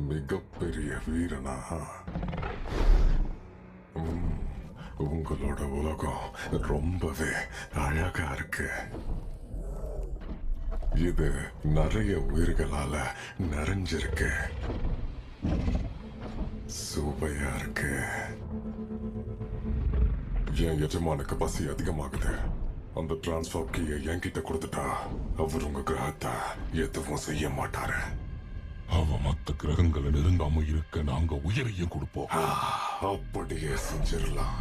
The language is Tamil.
மிகப்பெரிய வீரனா? உங்களோட உலகம் ரொம்பவே அழகா இருக்கு. இது நிறைய உயிர்களால நிறைஞ்சிருக்கு. சுவையா இருக்கு. என் எஜமானுக்கு பசி அதிகமாகுது. அந்த டிரான்ஸ்ஃபர் கீயை என்கிட்ட கொடுத்துட்டா அவர் உங்க கிரகத்தை எதுவும் செய்ய மாட்டாரு. அவ மத்த கிரகங்களை நெருங்காம இருக்க நாங்க உயிரையும் கொடுப்போம். அப்படியே செஞ்சிடலாம்.